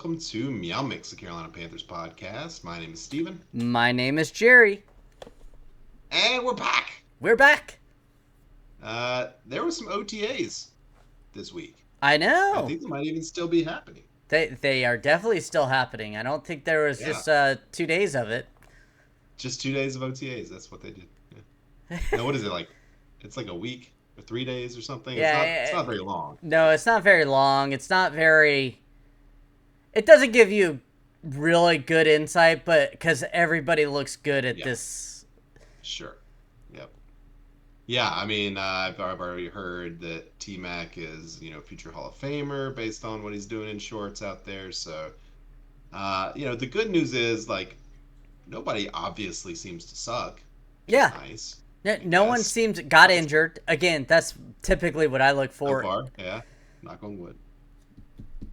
welcome to MeowMix, the Carolina Panthers podcast. My name is Steven. My name is Jerry. And we're back. We're back. There were some OTAs this week. I I know. think they might even still be happening. They are definitely still happening. I don't think there was Yeah, just 2 days of it. just 2 days of OTAs. That's what they did. Yeah. Now, what is it like? It's like a week or 3 days or something. It's not. It's Yeah. not very long. No, it's not very long. It's not very. It doesn't give you really good insight, but because everybody looks good at Yeah, this. sure. Yep. Yeah, I mean, I've already heard that T Mac is, future Hall of Famer based on what he's doing in shorts out there. So, the good news is like nobody obviously seems to suck, which is Yeah. nice, I No one guess. seems got It's injured. Again, that's typically what I look so for. far, yeah. Knock on wood,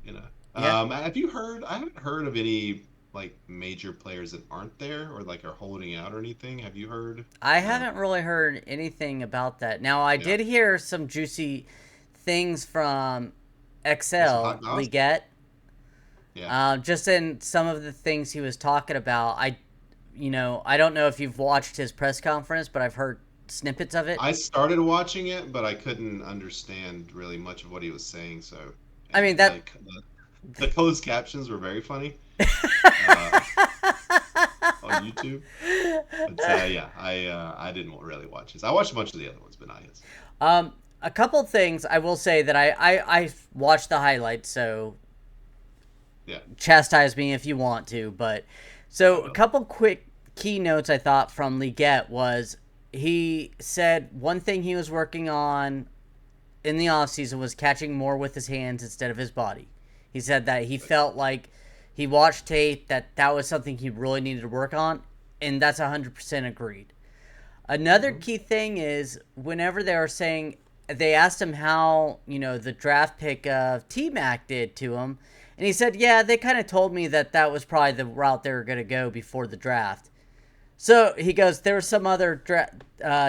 you know. Yeah. Have you heard? I haven't heard of any like major players that aren't there or like are holding out or anything. Have you heard? I No. haven't really heard anything about that. Now, I Yeah. did hear some juicy things from There's some XL hot goss. Liget. Yeah. Just in some of the things he was talking about. I don't know if you've watched his press conference, but I've heard snippets of it. I started watching it, but I couldn't understand really much of what he was saying. So, I mean and that. the closed captions were very funny uh, on YouTube. But yeah, I didn't really watch his. I watched a bunch of the other ones, but not his. um, a couple things I will say that I watched the highlights, so Yeah, chastise me if you want to. But I so a will. couple quick key notes I thought from Liget was he said one thing he was working on in the offseason was catching more with his hands instead of his body. He said that he felt like he watched tape that was something he really needed to work on, and that's 100% agreed. Another Mhm. key thing is whenever they were saying they asked him how the draft pick of T Mac did to him, and he said, "Yeah, they kind of told me that was probably the route they were going to go before the draft." So he goes, there were some other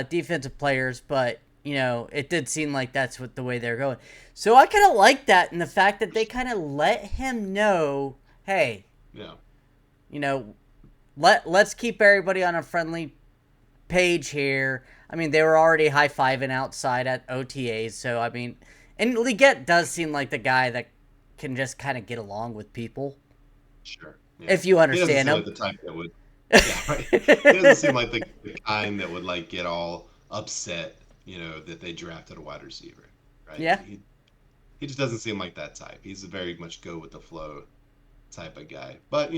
defensive players, but it did seem like that's what the way they're going. So I kind of like that, and the fact that they kind of let him know, hey, Yeah, you know, let's keep everybody on a friendly page here. I mean, they were already high fiving outside at OTAs, so I mean, and Liget does seem like the guy that can just kind of get along with people sure. Yeah, if you he doesn't understand seem him. like the type that would. Yeah, right. He doesn't seem like the kind that would like get all upset, that they drafted a wide receiver, right? Yeah. He just doesn't seem like that type. He's a very much go with the flow type of guy. But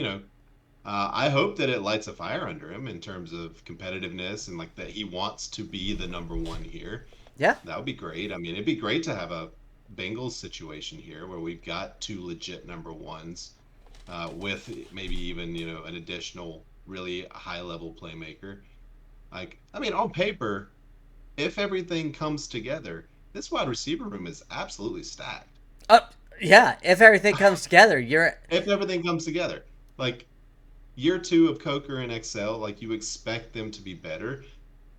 I hope that it lights a fire under him in terms of competitiveness and like that he wants to be the number one here. Yeah. That would be great. I mean, it'd be great to have a Bengals situation here where we've got two legit number ones with maybe even an additional really high level playmaker. Like, I mean, on paper, if everything comes together, this wide receiver room is absolutely stacked. Uh, yeah, if everything comes together, you're. If everything comes together, like year two of Coker and Excel, like you expect them to be better.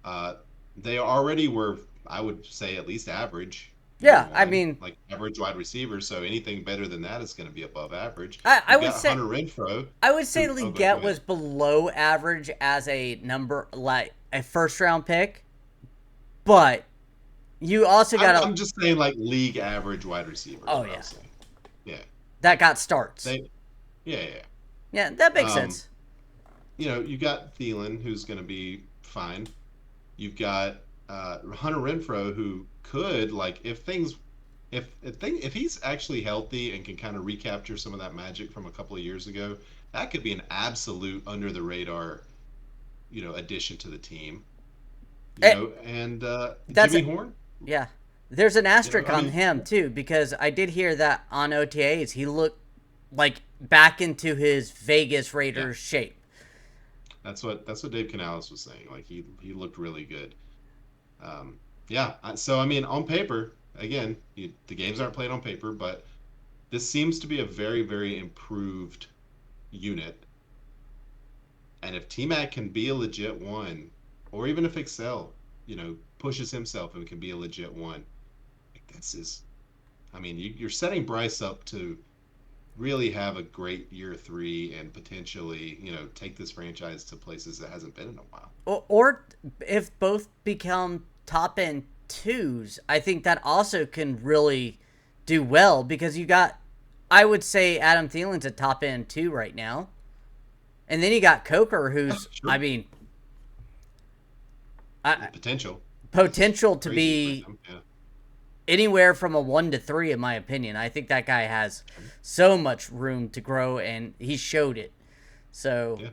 Uh, they already were, I would say, at least average year Yeah, I one, mean, like average wide receiver. So anything better than that is going to be above average. I You've would got say Hunter Renfro, go Liget was ahead. below average as a number like a first round pick, but you also got I'm to. I'm just saying like league average wide receiver is Oh what I yeah, was saying. Yeah, that got starts. they, yeah, yeah. Yeah, that makes Yeah. sense. You got Thielen, who's going to be fine. You've got Hunter Renfro, who could like if he's actually healthy and can kind of recapture some of that magic from a couple of years ago, that could be an absolute under the radar, addition to the team. Eh, And that's Jimmy Horn. yeah. There's an asterisk I on mean, him too because I did hear that on OTAs he looked like back into his Vegas yeah, Raiders shape. that's what Dave Canales was saying. Like he looked really good. Yeah. So I mean, on paper, again, the games aren't played on paper, but this seems to be a very, very improved unit. And if T Mac can be a legit one, or even if Excel, pushes himself and can be a legit one, like this is, I mean, you're setting Bryce up to really have a great year three and potentially, take this franchise to places that hasn't been in a while. Or if both become top end twos, I think that also can really do well because you got, I would say Adam Thielen's a top end two right now. And then you got Coker, Yeah, who's, I sure. mean, The I, potential is potential to crazy for be him. Yeah. anywhere from a 1 to 3, in my opinion. I think that guy has so much room to grow, and he showed it. So, Yeah.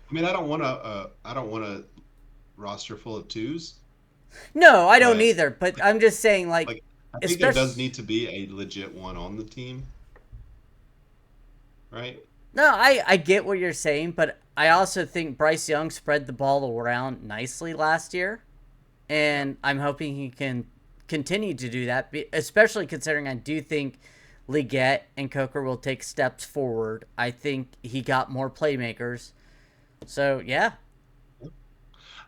I mean, I don't want a roster full of twos, no, I don't but either. But I'm just saying, like, like I think there does especially. need to be a legit one on the team, right? No, I get what you're saying, but I also think Bryce Young spread the ball around nicely last year, Yeah. and I'm hoping he can continue to do that, especially considering I do think Leggett and Coker will take steps forward. I think he got more playmakers. So, yeah.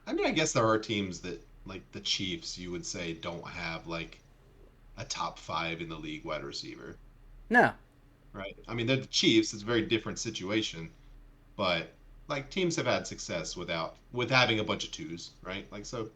I mean, I guess there are teams that, like the Chiefs, you would say don't have like a top five in the league wide receiver, No. right? I mean, they're the Chiefs. It's a very different situation, but like teams have had success with having a bunch of twos, right? Like so,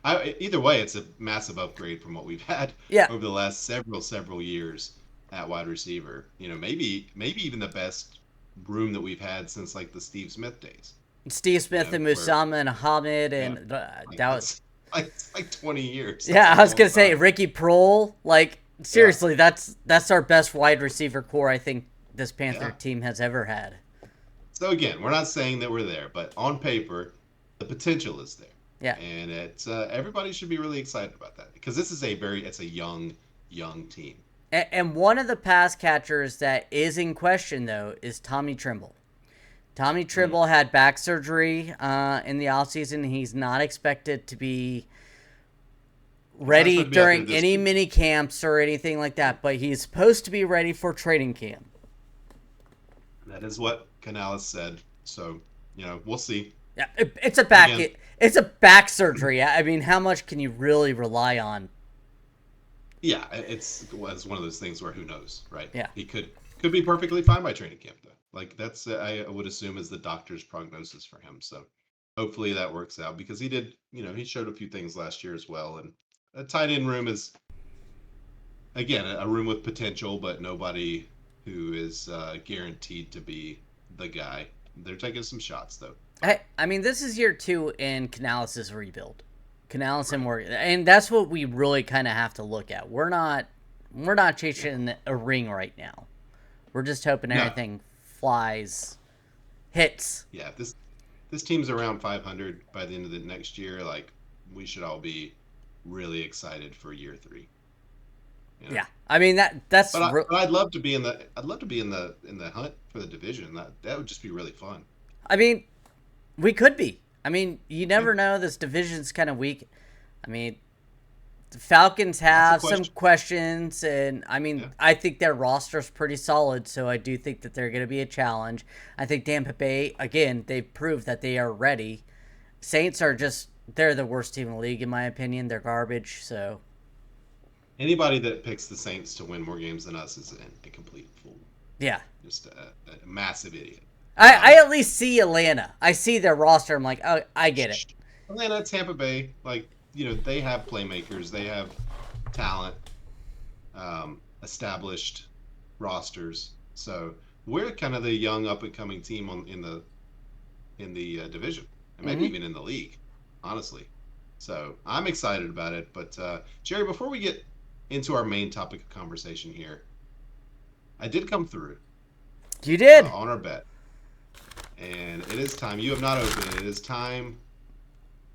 either way, it's a massive upgrade from what we've had Yeah. over the last several years at wide receiver. Maybe even the best room that we've had since like the Steve Smith days. Steve Smith and Where Musama and Hamid, yeah, and like that was, that's like it's like 20 years. That's a yeah, I was long gonna say time. Ricky Prohl. Like, Yeah, seriously, that's our best wide receiver core I think this Panther yeah. team has ever had. So again, we're not saying that we're there, but on paper, the potential is there, Yeah. and it's everybody should be really excited about that because this is it's a young team. And one of the pass catchers that is in question though is Tommy Trimble. Tommy Mm. Trimble had back surgery in the offseason. He's not expected to be He's not ready supposed to be out there during this any week. mini camps or anything like Yeah. that, but he's supposed to be ready for training camp. That is what Canales said. So we'll see. Yeah, it's a back Again, it's a back surgery. I mean, how much can you really rely on? yeah, it's one of those things where who knows, right? Yeah. He could be perfectly fine by training camp though. Like that's I would assume is the doctor's prognosis for him. So hopefully that works out because he did, he showed a few things last year as well. And a tight end room is again a room with potential, but nobody who is guaranteed to be the guy. They're taking some shots though. I mean, this is year 2 in Canales' rebuild. Canales and Right. Morgan, and that's what we really kind of have to look at. We're not Yeah. chasing a ring right now. We're just hoping No. everything flies, hits. Yeah. This team's around 500 by the end of the next year. Like we should all be really excited for year three. You know. Yeah, I mean that's But I'd love to be in the hunt for the division. That would just be really fun. I mean, we could be. I mean, you Yeah. never know. This division's kind of weak. I mean, the Falcons Lots of have some questions. questions, and I Yeah. mean, I think their roster's pretty solid, so I do think that they're going to be a challenge. I think Tampa Bay, again, they've proved that they are ready. Saints are just, they're the worst team in the league, in my opinion. They're garbage, so Anybody that picks the Saints to win more games than us is a complete fool. yeah. Just a massive idiot. I Um, at least see Atlanta. I see their roster. I'm like, oh, I get it. Atlanta, Tampa Bay, like they have playmakers, they have talent, established rosters. So we're kind of the young up and coming team in the division, and maybe Hmm. even in the league, honestly. So I'm excited about it. But Jerry, before we get into our main topic of conversation here, I did come through You did. on our bet, and it is time. You have not opened it. It is time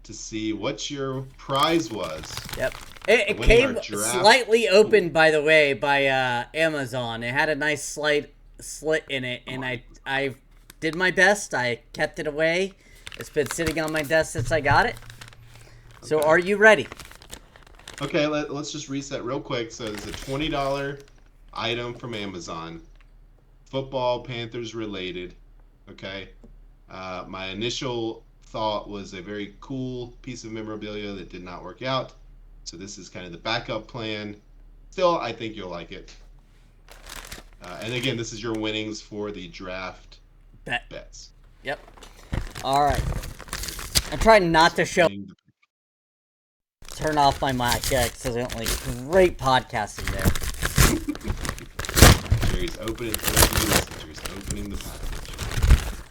to see what your prize was Yep. for It winning our came draft slightly pool. open, by the way, by Amazon. It had a nice slight slit in it, Come and on. I did my best. I kept it away. It's been sitting on my desk since I got it. So, Okay. are you ready? Okay, let's just reset real quick. So there's a $20 item from Amazon, football Panthers related. Okay. My initial thought was a very cool piece of memorabilia that did not work out. So this is kind of the backup plan. Still, I think you'll like it. And again, this is your winnings for the draft Bet. bets. Yep. All right. I'm trying not Jerry's to show. opening Turn off my mic accidentally. Great podcasting there. Jerry's opening. Jerry's opening the package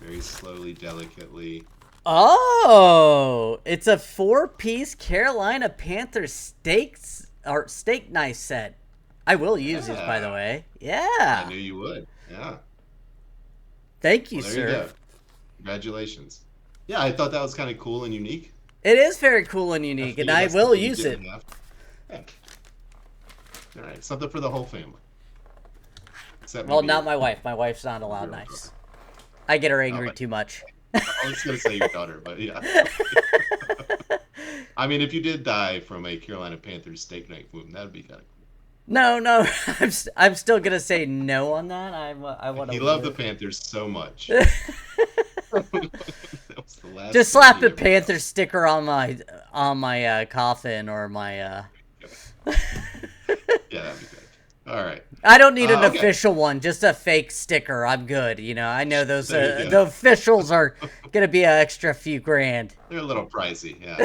very slowly, delicately. Oh, it's a 4-piece Carolina Panthers steak knife set. I will use this, by the Yeah, way. I Yeah. knew you would. Yeah. Thank you, Well, there you sir. go. Congratulations. Yeah, I thought that was kind of cool and unique. It is very cool and I unique, and figured I that's will something you use didn't it. have. Yeah. All right, something for the whole family, except Well, maybe not my your wife. My wife's not allowed own daughter. knives. I get her Oh, angry but too much. I was gonna say your daughter, but yeah. I mean, if you did die from a Carolina Panthers steak knife wound, that'd be kind of cool. No, no, I'm still gonna say no on that. I want to He loved the live. Panthers so much. That was the last Just thing slap he the ever thought. Panther sticker on my coffin or my. Yeah, that'd be good. All right. I don't need an Okay. official one, just a fake sticker. I'm good. You know, I know those There you the go. officials are gonna be an extra few grand. They're a little pricey. Yeah.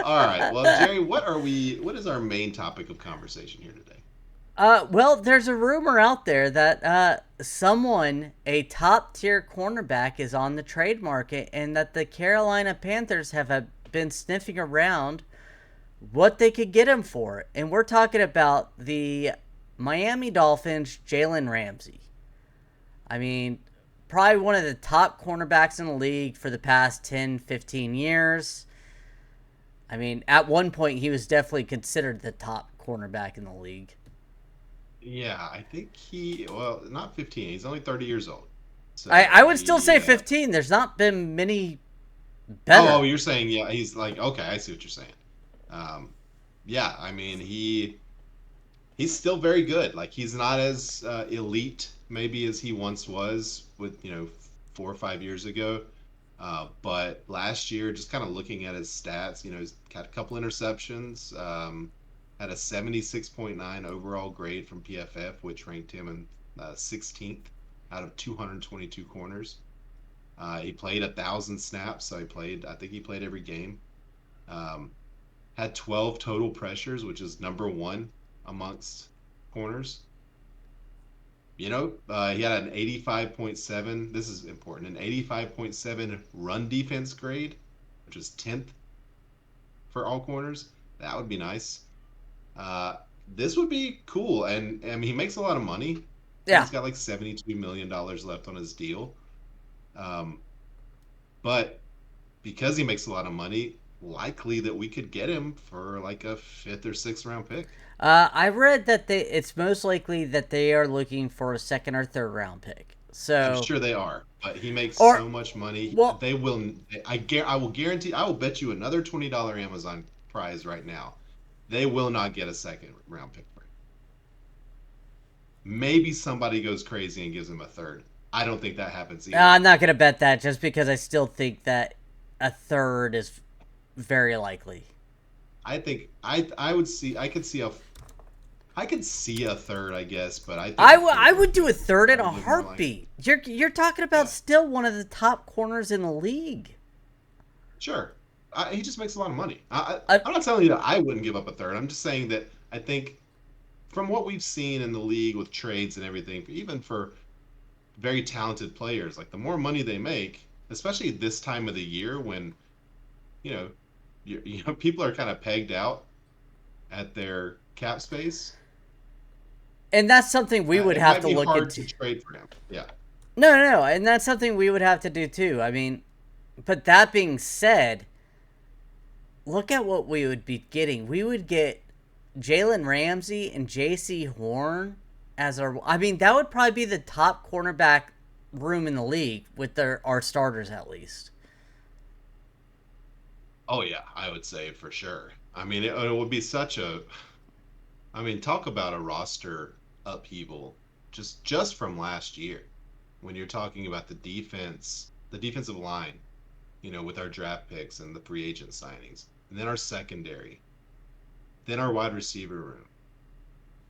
All right. Well, Jerry, what is our main topic of conversation here today? Well, there's a rumor out there that someone, a top tier cornerback, is on the trade market, and that the Carolina Panthers have been sniffing around what they could get him for. And we're talking about the Miami Dolphins, Jalen Ramsey. I mean, probably one of the top cornerbacks in the league for the past 10, 15 years. I mean, at one point, he was definitely considered the top cornerback in the league. Yeah, I think well, not 15. He's only 30 years old. I So would still say 15. There's not been many better. you're saying, yeah, he's like, okay, I see what you're saying. Um, yeah, I mean, he's still very good. Like, he's not as elite maybe as he once was with, 4 or 5 years ago. But last year, just kind of looking at his stats, he's got a couple interceptions, had a 76.9 overall grade from PFF, which ranked him in 16th out of 222 corners. He played 1,000 snaps, so I think he played every game. Um, had 12 total pressures, which is number one amongst corners. He had an 85.7. This is important. An 85.7 run defense grade, which is 10th for all corners. That would be nice. Uh, this would be cool, and I mean he makes a lot of money. I think Yeah. he's got like $72 million left on his deal. Um, but because he makes a lot of money, likely that we could get him for like a fifth or sixth round pick. I read that it's most likely that they are looking for a second or third round pick. I'm So, sure they are, but he makes or, so much money. well, They will. I will guarantee. I will bet you another $20 Amazon prize right now. They will not get a second round pick for him. Maybe somebody goes crazy and gives him a third. I don't think that happens either. I'm not going to bet that just because I still think that a third is very likely. I think I would see. I could see a third, I guess, but I think a I third would would do a be third in a probably more like heartbeat. You're talking about yeah, still one of the top corners in the league. sure. He just makes a lot of money. Uh, I'm not telling you that I wouldn't give up a third. I'm just saying that I think from what we've seen in the league with trades and everything, even for very talented players, like the more money they make, especially this time of the year when you know people are kind of pegged out at their cap space, and that's something we would it have might to be look hard into. to trade for him. Yeah, No, no, no, and that's something we would have to do too. I mean, but that being said, look at what we would be getting. We would get Jalen Ramsey and J.C. Horn as our. I mean, that would probably be the top cornerback room in the league with our starters at least. oh yeah, I would say for sure. I mean, it would be such a. I mean, talk about a roster upheaval just from last year when you're talking about the defensive line, with our draft picks and the free agent signings, and then our secondary, then our wide receiver room.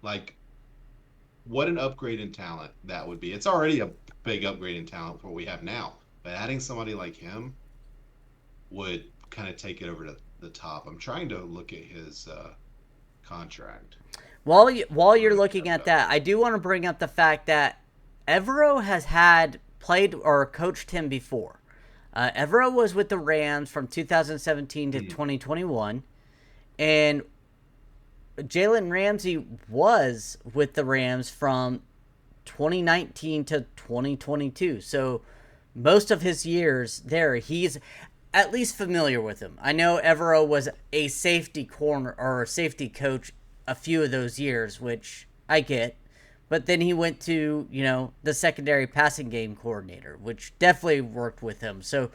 Like what an upgrade in talent that would be. It's already a big upgrade in talent for what we have now, but adding somebody like him would kind of take it over to the top. I'm trying to look at his contract. While I don't you're know if you have looking it at up that, here. I do want to bring up the fact that Evero has had played or coached him before. Evero was with the Rams from 2017 to Mm, 2021, and Jalen Ramsey was with the Rams from 2019 to 2022. So most of his years there, he's at least familiar with him. I know Evero was a safety corner or a safety coach a few of those years, which I get. But then he went to, the secondary passing game coordinator, which definitely worked with him. So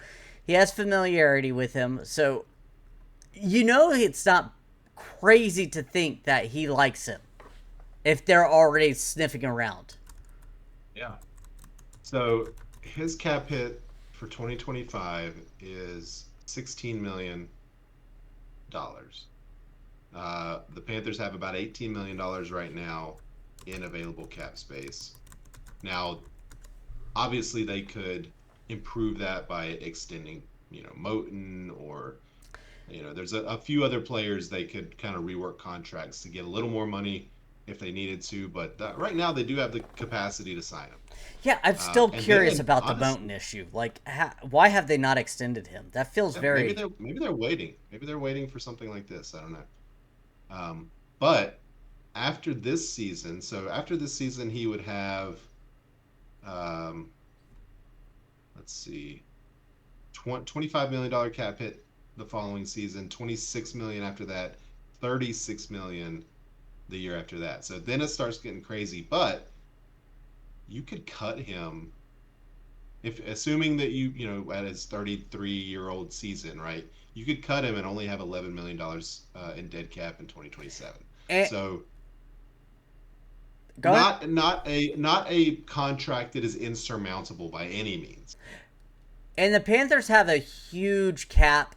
he has familiarity with him. So it's not crazy to think that he likes him if they're already sniffing around. yeah. So his cap hit for 2025 is $16 million. The Panthers have about $18 million right now in available cap space. Now, obviously, they could improve that by extending, Moten, or there's a few other players they could kind of rework contracts to get a little more money if they needed to. But right now, they do have the capacity to sign him. Yeah, I'm still And curious then, about the Mountain honestly, issue. Like, why have they not extended him? That feels yeah, maybe very. they're waiting. Maybe they're waiting for something like this. I don't know. But after this season, so after this season, he would have, um, let's see, $25 million cap hit the following season, 26 million after that, 36 million the year after that. So then it starts getting crazy. But you could cut him if, assuming that at his 33-year-old season, right? You could cut him and only have $11 million in dead cap in 2027. Eh, So go ahead. not a contract that is insurmountable by any means. And the Panthers have a huge cap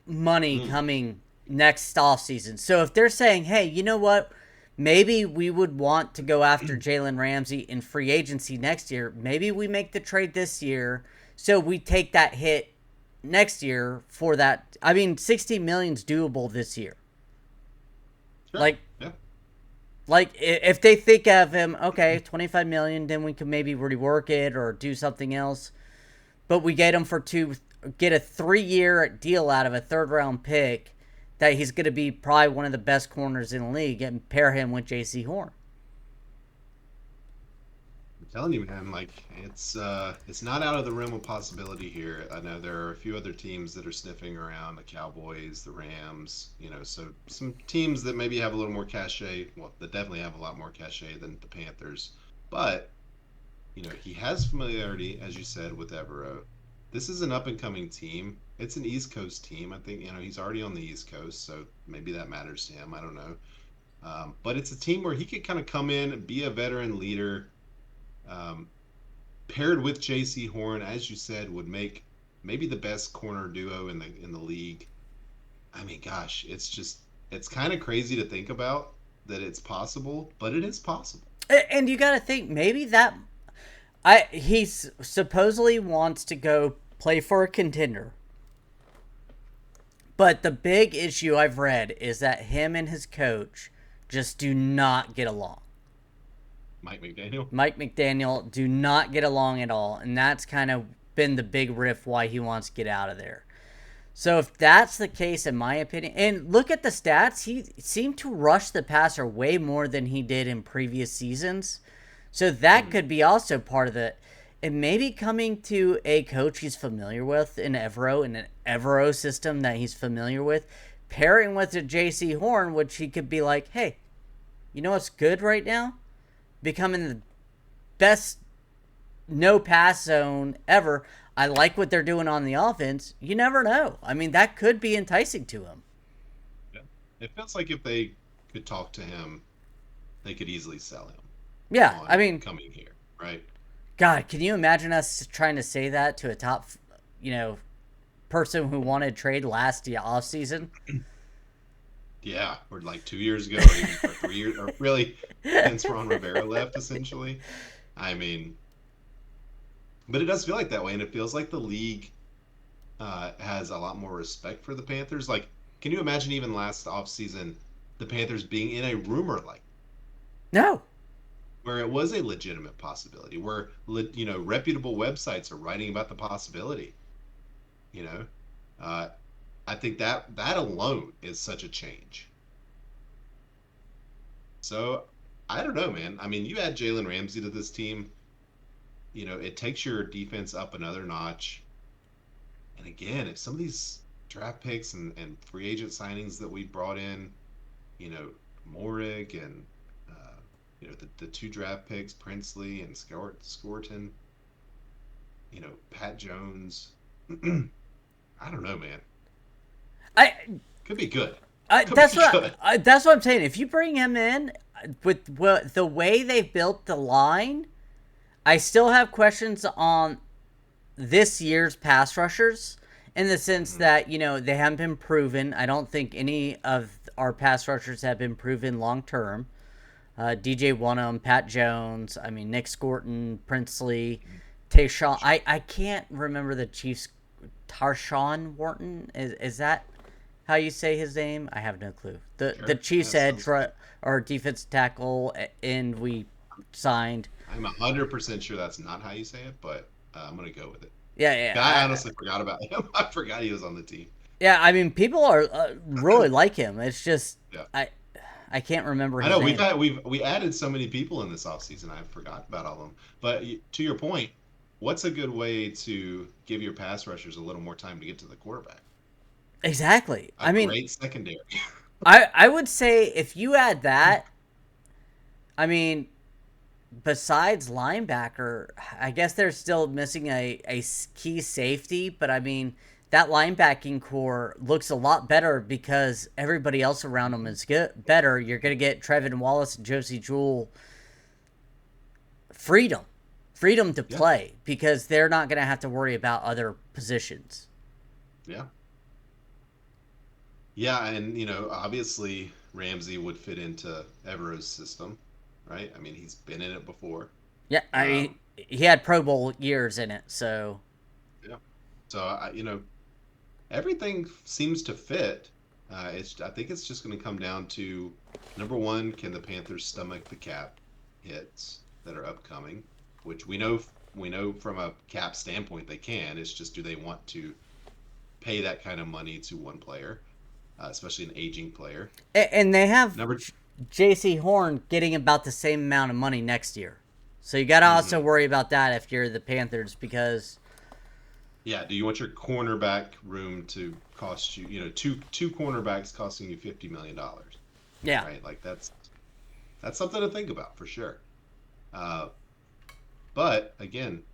money Mm. coming next offseason. So if they're saying, hey, you know what? Maybe we would want to go after Jalen Ramsey in free agency next year. Maybe we make the trade this year so we take that hit next year for that. I mean, 60 million's doable this year. Sure. Like Yeah. if they think of him, okay, 25 million, then we can maybe rework it or do something else. But we get a 3-year deal out of a third round pick that he's going to be probably one of the best corners in the league and pair him with J.C. Horn. I'm telling you, man, like it's not out of the realm of possibility here. I know there are a few other teams that are sniffing around, the Cowboys, the Rams, so some teams that maybe have a little more cachet, well, that definitely have a lot more cachet than the Panthers. But, he has familiarity, as you said, with Evero. This is an up and coming team. It's an East Coast team. I think, he's already on the East Coast, so maybe that matters to him. I don't know. But it's a team where he could kind of come in, be a veteran leader, um, paired with J.C. Horn, as you said, would make maybe the best corner duo in the league. I mean, gosh, it's kind of crazy to think about that it's possible, but it is possible. And you got to think maybe that he supposedly wants to go play for a contender. But the big issue I've read is that him and his coach just do not get along. Mike McDaniel. Mike McDaniel do not get along at all, and that's kind of been the big riff why he wants to get out of there. So if that's the case, in my opinion, and look at the stats, he seemed to rush the passer way more than he did in previous seasons. So that Mm, could be also part of it. And maybe coming to a coach he's familiar with in an Evero system that he's familiar with, pairing with a JC Horn, which he could be like, hey, you know what's good right now? Becoming the best no pass zone ever. I like what they're doing on the offense. You never know. I mean, that could be enticing to him. yeah. It feels like if they could talk to him, they could easily sell him Yeah, I on mean, coming here, right? God, can you imagine us trying to say that to a top, you know, person who wanted trade last offseason? Yeah, or like 2 years ago, or even or 3 years, or really since Ron Rivera left, essentially. I mean, but it does feel like that way, and it feels like the league has a lot more respect for the Panthers. Like, can you imagine even last offseason the Panthers being in a rumor like No. where it was a legitimate possibility, where reputable websites are writing about the possibility. You know, uh, I think that alone is such a change. So I don't know, man. I mean, you add Jalen Ramsey to this team, it takes your defense up another notch. And again, if some of these draft picks and free agent signings that we brought in, you know, Morig and the two draft picks, Princely and Scorton, Pat Jones. I don't know, man. I Could be good. Could that's be what good. that's what I'm saying. If you bring him in with the way they built the line, I still have questions on this year's pass rushers in the sense Mhm. that they haven't been proven. I don't think any of our pass rushers have been proven long term. DJ Wonham, Pat Jones, I mean Nick Scorton, Princely, Tayshawn. I can't remember the Chiefs. Tarshawn Wharton, is that how you say his name? I have no clue. The Sure. Yeah, Chiefs edge sounds right. or defensive tackle, and we signed. I'm 100% sure that's not how you say it, but I'm gonna go with it. Yeah, I yeah, honestly forgot about him. I forgot he was on the team. yeah. I mean, people are really like him. It's just Yeah. I I can't remember I his know name. we added so many people in this offseason. I forgot about all of them. But to your point, what's a good way to give your pass rushers a little more time to get to the quarterback? Exactly. A I mean, great secondary. I would say if you add that, I mean, besides linebacker, I guess they're still missing a key safety, but I mean, that linebacking core looks a lot better because everybody else around them Mhm. is good, better. You're going to get Trevin Wallace and Josie Jewell freedom, freedom to Yeah, play because they're not going to have to worry about other positions. yeah, yeah, and obviously Ramsey would fit into Evero's system, right? I mean, he's been in it before. Yeah, I mean, Um, he had Pro Bowl years in it, so yeah. So everything seems to fit. I think it's just going to come down to number one, can the Panthers stomach the cap hits that are upcoming, which we know from a cap standpoint they can. It's just do they want to pay that kind of money to one player, especially an aging player. and they have Number, J.C. Horn getting about the same amount of money next year. So you got to also mhm. worry about that if you're the Panthers because Yeah, do you want your cornerback room to cost you, two cornerbacks costing you $50 million, yeah. right? Like that's something to think about for sure. Uh, But again,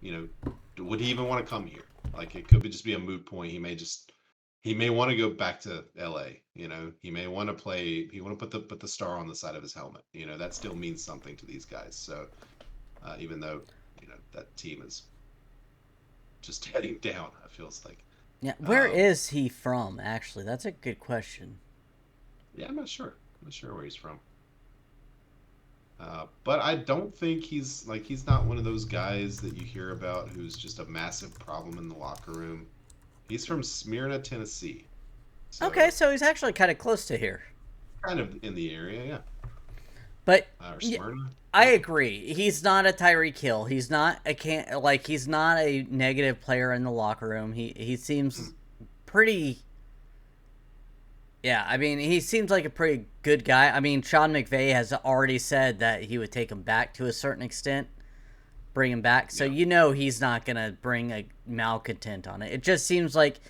would he even want to come here? Like it could just be a moot point. He may want to go back to LA. He may want to play. He want to put the star on the side of his helmet. That still means something to these guys. So even though that team is just heading down, it feels like. Yeah, where Um, is he from actually? That's a good question. yeah, I'm not sure. I'm not sure where he's from. But I don't think he's not one of those guys that you hear about who's just a massive problem in the locker room. He's from Smyrna, Tennessee. Okay, So so he's actually kind of close to here. kind of in the area, yeah. But Or yeah, Smyrna, I yeah. agree. He's not a Tyreek Hill. He's not a can like he's not a negative player in the locker room. He seems pretty. Yeah, I mean, he seems like a pretty good guy. I mean, Sean McVay has already said that he would take him back to a certain extent, bring him back. So Yeah. he's not gonna bring a malcontent on it. It just seems like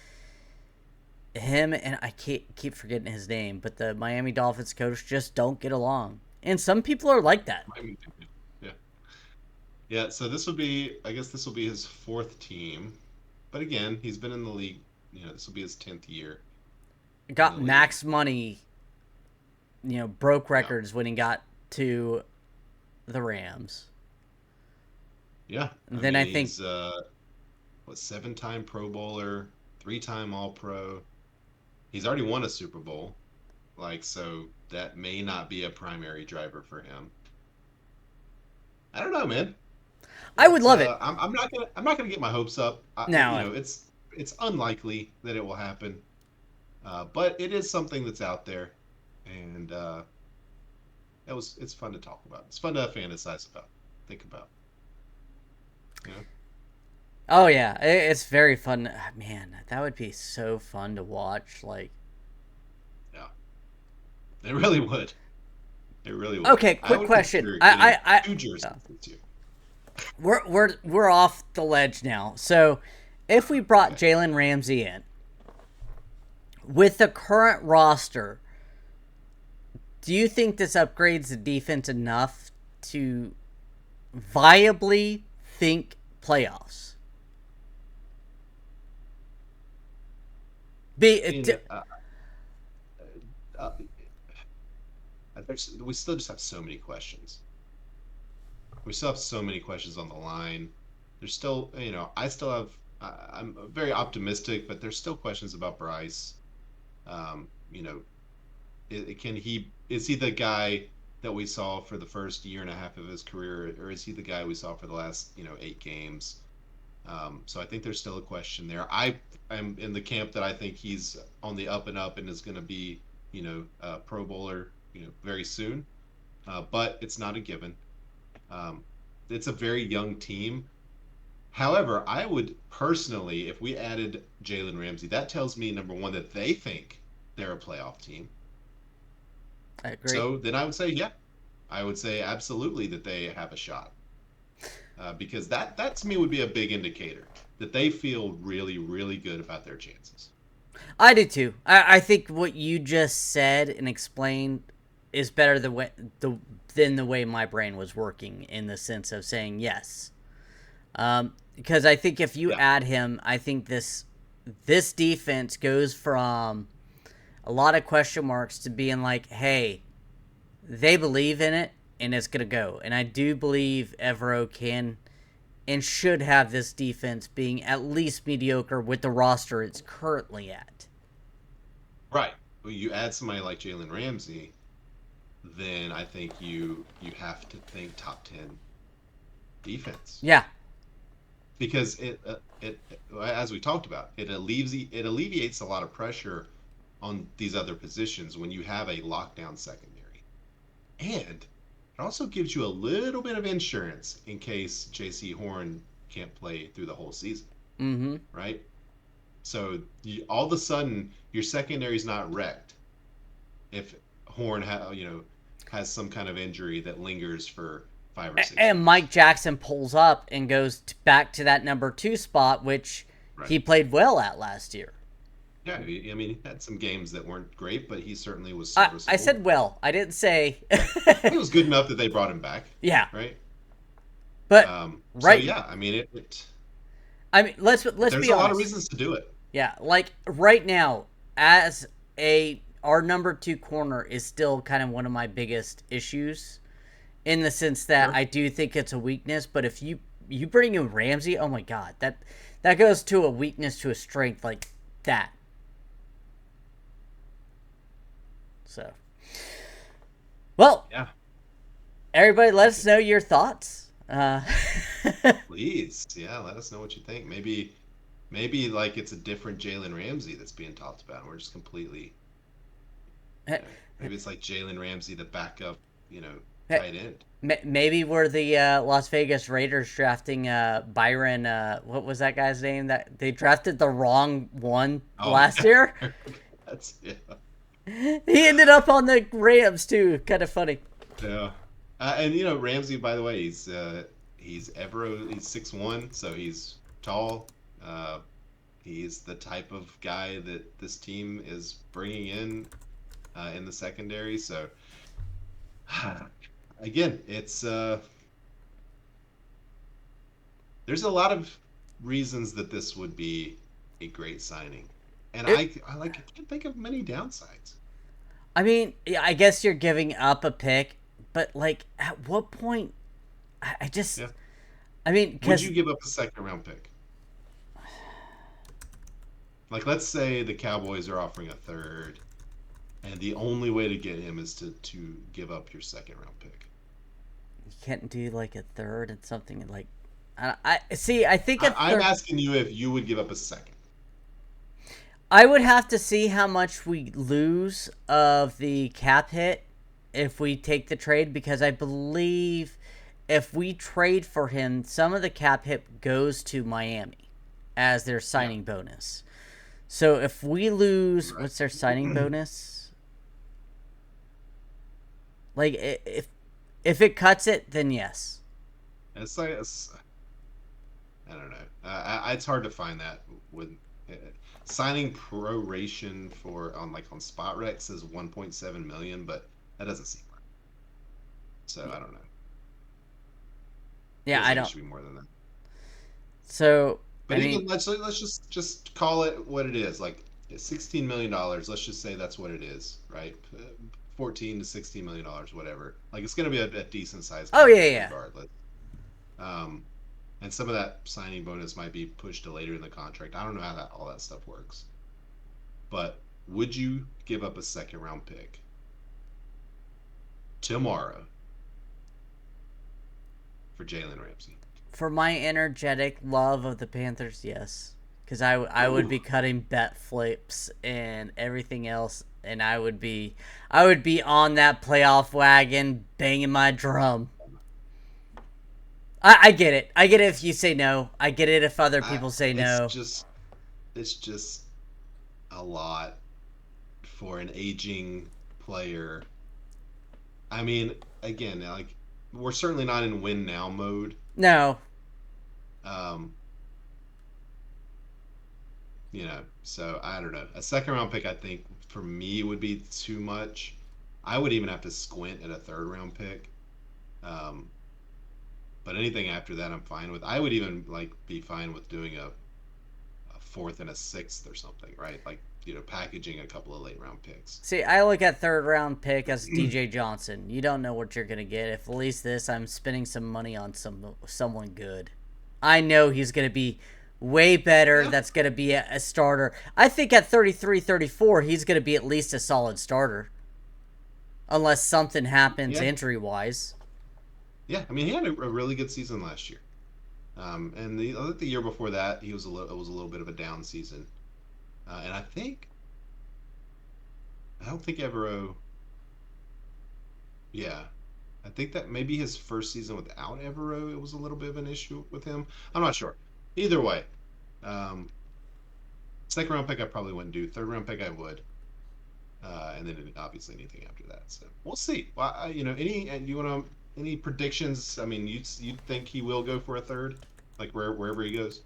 him and I can't keep forgetting his name, but the Miami Dolphins coach just don't get along, and some people are like that. I mean, yeah. Yeah, so I guess this will be his fourth team. But again, he's been in the league, this will be his 10th year in the Got league. max money, broke Yeah. records when he got to the Rams. Yeah. And I then mean, I think he's what, seven-time Pro Bowler, three-time All-Pro. He's already won a Super Bowl Like, so that may not be a primary driver for him. I don't know, man. I would love it. I'm not gonna get my hopes up. Now, It's unlikely that it will happen, but it is something that's out there, and it's fun to talk about. It's fun to fantasize about, think about. You know, oh yeah, it's very fun. Man, that would be so fun to watch. Like, yeah, it really would. It really would. okay, I quick would question. consider getting two Uh, jerseys this year. we're off the ledge now. So, if we brought Okay. Jalen Ramsey in with the current roster, do you think this upgrades the defense enough to viably think playoffs? Be I mean, uh, we still just have so many questions. We still have so many questions on the line. There's still, I still have. I'm very optimistic, but there's still questions about Bryce. You know, can he is he the guy that we saw for the first year and a half of his career, or is he the guy we saw for the last 8 games? So I think there's still a question there. I'm in the camp that I think he's on the up and up and is going to be a Pro Bowler very soon. But it's not a given. Um, it's a very young team. However, I would personally, if we added Jalen Ramsey, that tells me number one that they think they're a playoff team. I agree. So then I would say, yeah, I would say absolutely that they have a shot, because that to me would be a big indicator that they feel really, really good about their chances. I do too. I think what you just said and explained is better than the way my brain was working in the sense of saying yes. Because I think if you Yeah, add him, I think this defense goes from a lot of question marks to being like, hey, they believe in it and it's gonna go. And I do believe Evero can and should have this defense being at least mediocre with the roster it's currently at. right. Well, you add somebody like Jalen Ramsey, then I think you have to think top 10 defense, Yeah, because it as we talked about, it alleviates a lot of pressure on these other positions when you have a lockdown secondary. And it also gives you a little bit of insurance in case JC Horn can't play through the whole season, mm-hmm. right? So all of a sudden your secondary is not wrecked if Horn has some kind of injury that lingers for 5 or 6 And Mike weeks. Jackson pulls up and goes back to that number two spot, which Right. he played well at last year. Yeah, I mean, he had some games that weren't great, but he certainly was I serviceable. said well. I didn't say. Yeah, he was good enough that they brought him back, Yeah, right? but So right. yeah, I mean, I mean, let's there's be a lot of honest. reasons to do it. Yeah, like right now, as a our number two corner is still kind of one of my biggest issues in the sense that Sure. I do think it's a weakness. But if you bring in Ramsey, oh my god, that goes to a weakness to a strength like that. So, well, Yeah, everybody, let us know your thoughts. please. Yeah, let us know what you think. Maybe like it's a different Jalen Ramsey that's being talked about. And we're just completely, maybe it's like Jalen Ramsey, the backup, tight end. Maybe we're the Las Vegas Raiders drafting Byron. What was that guy's name? That they drafted the wrong one Oh, last year. that's yeah, He ended up on the Rams too. Kind of funny. yeah. And Ramsey, by the way, he's 6'1", so he's tall. He's the type of guy that this team is bringing in the secondary. So again, there's a lot of reasons that this would be a great signing, and It, I can't think of many downsides. I mean, yeah, I guess you're giving up a pick, but like, at what point? I just, Yeah, I mean, would because you give up a second round pick? Like, let's say the Cowboys are offering a third. and the only way to get him is to give up your second round pick. You can't do like a third and something like. I see. I think a I'm third. asking you if you would give up a second. I would have to see how much we lose of the cap hit if we take the trade, because I believe if we trade for him, some of the cap hit goes to Miami as their Yeah, signing bonus. So if we lose, right. what's their signing bonus? Like if it cuts it, then yes. It's like I don't know. It's hard to find that with uh, signing proration for on like on Spot Rec says 1.7 million, but that doesn't seem right. So I don't know. Yeah, Feels I like it don't. should be more than that. So But I mean, even let's just call it what it is. Like $16 million. Let's just say that's what it is, right? 14 to $16 million, whatever. Like it's going to be a decent sized oh cap yeah, hit yeah. regardless. Um, and some of that signing bonus might be pushed to later in the contract. I don't know how that all that stuff works. But would you give up a second round pick tomorrow for Jalen Ramsey? For my energetic love of the Panthers, yes, because I would Ooh, be cutting bet flips and everything else, and I would be on that playoff wagon banging my drum. I get it. I get it if you say no. I get it if other I people say no. it's just a lot for an aging player. I mean, again, like we're certainly not in win now mode. No, Um, so I don't know. A second round pick, I think for me would be too much. I would even have to squint at a third round pick. Um, but anything after that, I'm fine with. I would even like be fine with doing a fourth and a sixth or something, right? Like packaging a couple of late round picks. see, I look at third round pick as DJ Johnson. You don't know what you're gonna get. If at least this, I'm spending some money on someone good. I know he's gonna be way better. Yeah, That's gonna be a starter. I think at 33, 34, he's gonna be at least a solid starter, unless something happens yeah, injury wise. yeah. I mean, he had a really good season last year. And I think the year before that, it was a little bit of a down season. And I don't think Evero. Yeah, I think that maybe his first season without Evero, it was a little bit of an issue with him. I'm not sure. Either way, um, second round pick I probably wouldn't do. Third round pick I would, and then obviously anything after that. So we'll see. Well, any and you want to any predictions? I mean, you think he will go for a third, like wherever he goes?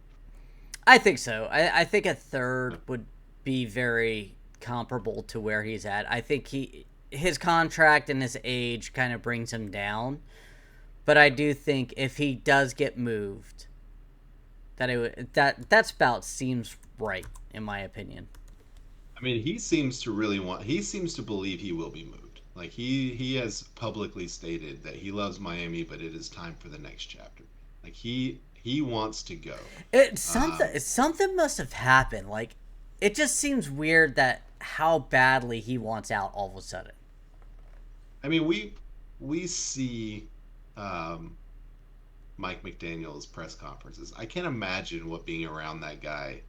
I think so. I think a third No. would be very comparable to where he's at. I think his contract and his age kind of brings him down. But I do think if he does get moved, that spout seems right in my opinion. I mean, he seems to really want. He seems to believe he will be moved. Like he has publicly stated that he loves Miami, but it is time for the next chapter. Like he wants to go. Something must have happened. Like it just seems weird that how badly he wants out all of a sudden. I mean, we see um, Mike McDaniel's press conferences. I can't imagine what being around that guy,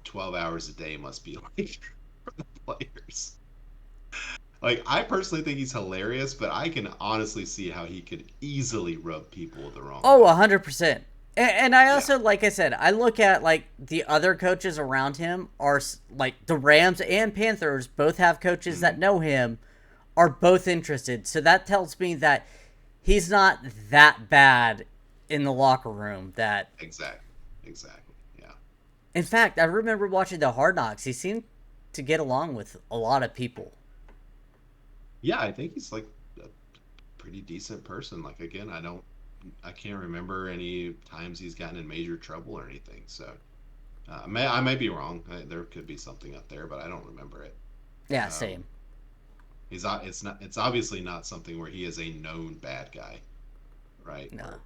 12 hours a day must be like for the players. Like, I personally think he's hilarious, but I can honestly see how he could easily rub people the wrong Oh, way. 100%. And I Yeah. also, like I said, I look at like the other coaches around him are like the Rams and Panthers both have coaches that Mhm. know him, are both interested. So that tells me that he's not that bad in the locker room. That, Exactly. Exactly. Yeah. in fact, I remember watching the Hard Knocks. He seemed to get along with a lot of people. Yeah, I think he's like a pretty decent person. Like again, I can't remember any times he's gotten in major trouble or anything. So I might be wrong. There could be something up there, but I don't remember it. Yeah, Um, same. it's obviously not something where he is a known bad guy, right? No. Where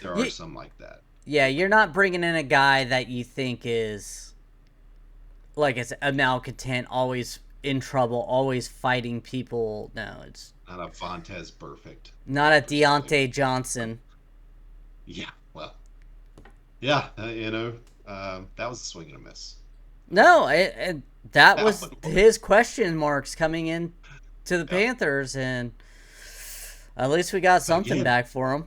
there are You, some like that. yeah, you're not bringing in a guy that you think is like I said, a malcontent, always in trouble, always fighting people. No, it's Not a Vontez perfect not a per se. Deontay Johnson. Yeah, well, yeah, that was a swing and a miss. No, that That was one was. his question marks coming in to the Yep. Panthers, and at least we got But something again, back for him.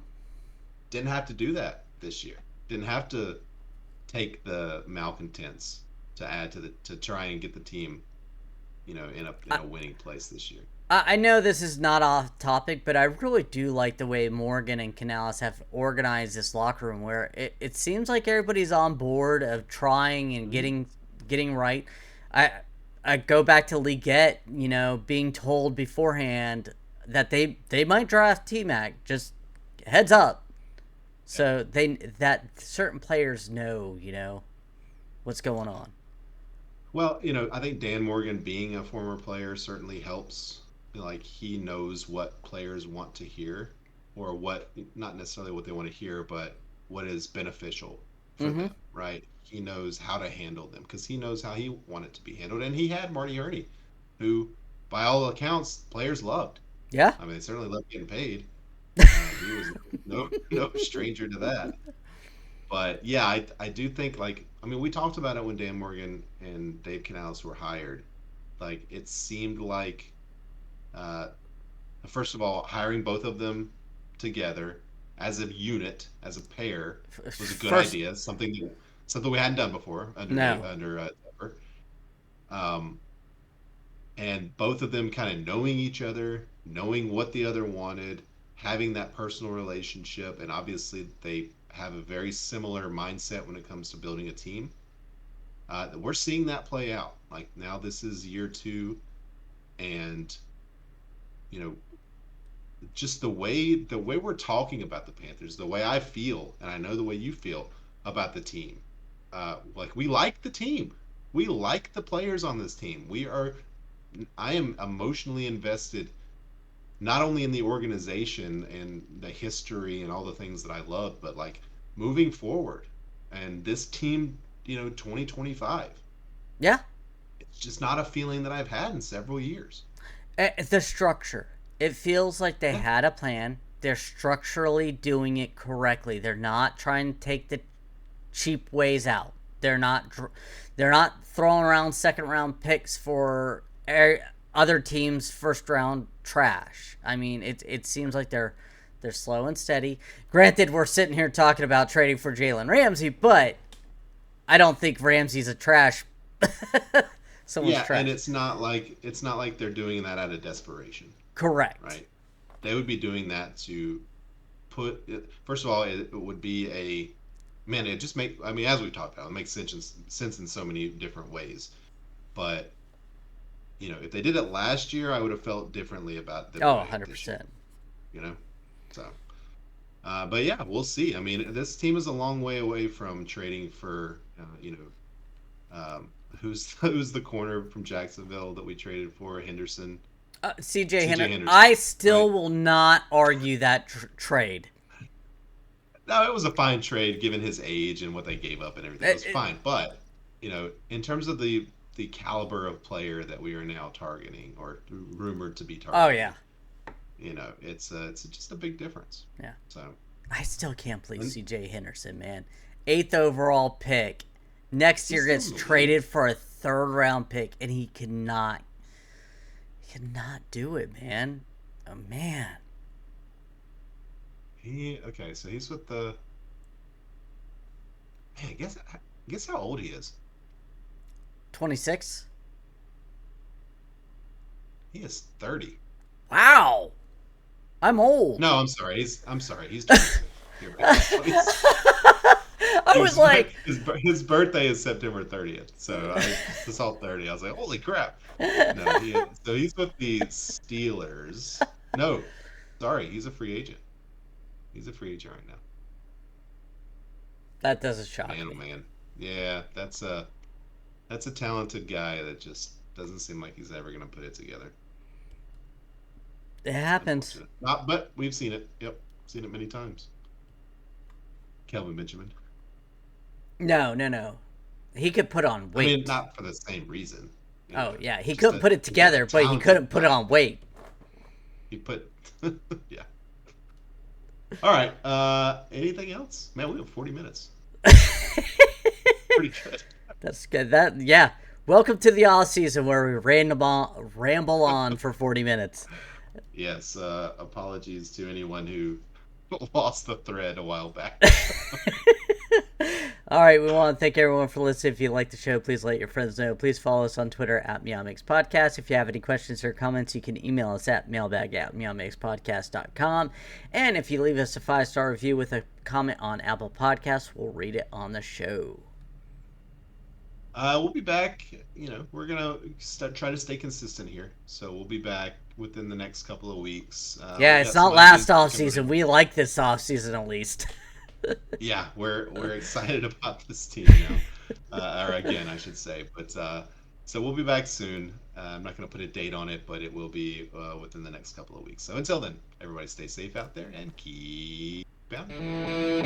didn't have to do that this year. Didn't have to take the malcontents to add to try and get the team, in I, a winning place this year. I know this is not off topic, but I really do like the way Morgan and Canales have organized this locker room, where it seems like everybody's on board of trying and Mm-hmm. getting right. I I go back to Leggett, being told beforehand that they might draft T Mac. Just heads up, Yeah. so they that certain players know, what's going on. Well, I think Dan Morgan being a former player certainly helps. Like he knows what players want to hear, or what not necessarily what they want to hear, but what is beneficial for Mm-hmm. them, right? He knows how to handle them because he knows how he wanted to be handled, and he had Marty Herney, who, by all accounts, players loved. Yeah. I mean, they certainly loved getting paid. He was no stranger to that. But yeah, I do think like I mean we talked about it when Dan Morgan and Dave Canales were hired. Like it seemed like uh, first of all hiring both of them together as a unit as a pair was a good First, idea. Something we hadn't done before under Dave no. under Tepper. Um, and both of them kind of knowing each other, knowing what the other wanted, having that personal relationship, and obviously they have a very similar mindset when it comes to building a team. We're seeing that play out. Like now, this is year two, and you know, just the way we're talking about the Panthers, the way I feel, and I know the way you feel about the team. Like we like the team. We like the players on this team. I am emotionally invested not only in the organization and the history and all the things that I love, but like moving forward. And this team, 2025, Yeah. it's just not a feeling that I've had in several years. The structure. It feels like they Yeah. had a plan. They're structurally doing it correctly. They're not trying to take the cheap ways out. They're not throwing around second round picks for other teams' first round trash. I mean, it seems like they're slow and steady. Granted, we're sitting here talking about trading for Jalen Ramsey, but I don't think Ramsey's a trash. Someone's Yeah, and trash. it's not like they're doing that out of desperation, Correct. right? They would be doing that to first of all, it would be a man, it just make I mean, as we've talked about, it makes sense in so many different ways. But if they did it last year, I would have felt differently about them Oh, doing it this year. 100%. You know, so but yeah, we'll see. I mean, this team is a long way away from trading for who's the corner from Jacksonville that we traded for Henderson, CJ CJ Henderson. Henderson, I still right? will not argue that trade. No, it was a fine trade given his age and what they gave up and everything. It It, was it, fine, but in terms of the caliber of player that we are now targeting or rumored to be oh, yeah. targeting, it's just a big difference. Yeah. So, I still can't believe and CJ Henderson, man. Eighth overall pick. Next he's year still in gets the league. traded for a third round pick, and he cannot do it, man. Oh, man. Okay, so he's with the man. Guess how old he is. 26? He is 30. Wow. I'm old. No, I'm sorry. He's 26. You're right. He's 26. I was like, His birthday is September 30th. So I just saw 30. I was like, holy crap. No, he's with the Steelers. No, sorry, he's a free agent. He's a free agent right now. that doesn't shock Man, oh me. man. Yeah, that's a talented guy that just doesn't seem like he's ever gonna put it together. It It's happens. unfortunate. Not, but we've seen it. Yep, seen it many times. Kelvin Benjamin. No, no, no. He could put on I mean, weight. not for the same reason. Oh yeah, he Just couldn't put it a together, but he talented couldn't put it player. on weight. He put, yeah. All right. Anything else? Man, we have 40 minutes. Pretty good. That's good. That yeah. Welcome to the off season where we ramble on for 40 minutes. Yes. Apologies to anyone who lost the thread a while back. All right, we want to thank everyone for listening. If you like the show, please let your friends know. Please follow us on Twitter at MeowMix Podcast. If you have any questions or comments, you can email us at mailbag@meowmixpodcast.com. And if you leave us a 5-star review with a comment on Apple Podcasts, we'll read it on the show. We'll be back. We're gonna try to stay consistent here. So we'll be back within the next couple of weeks. Yeah, We it's got some not ideas last off cooking, but season. We like this off season at least. yeah, we're excited about this team now, or again, I should say. But so we'll be back soon. I'm not gonna put a date on it, but it will be within the next couple of weeks. So until then, everybody stay safe out there and keep bounding.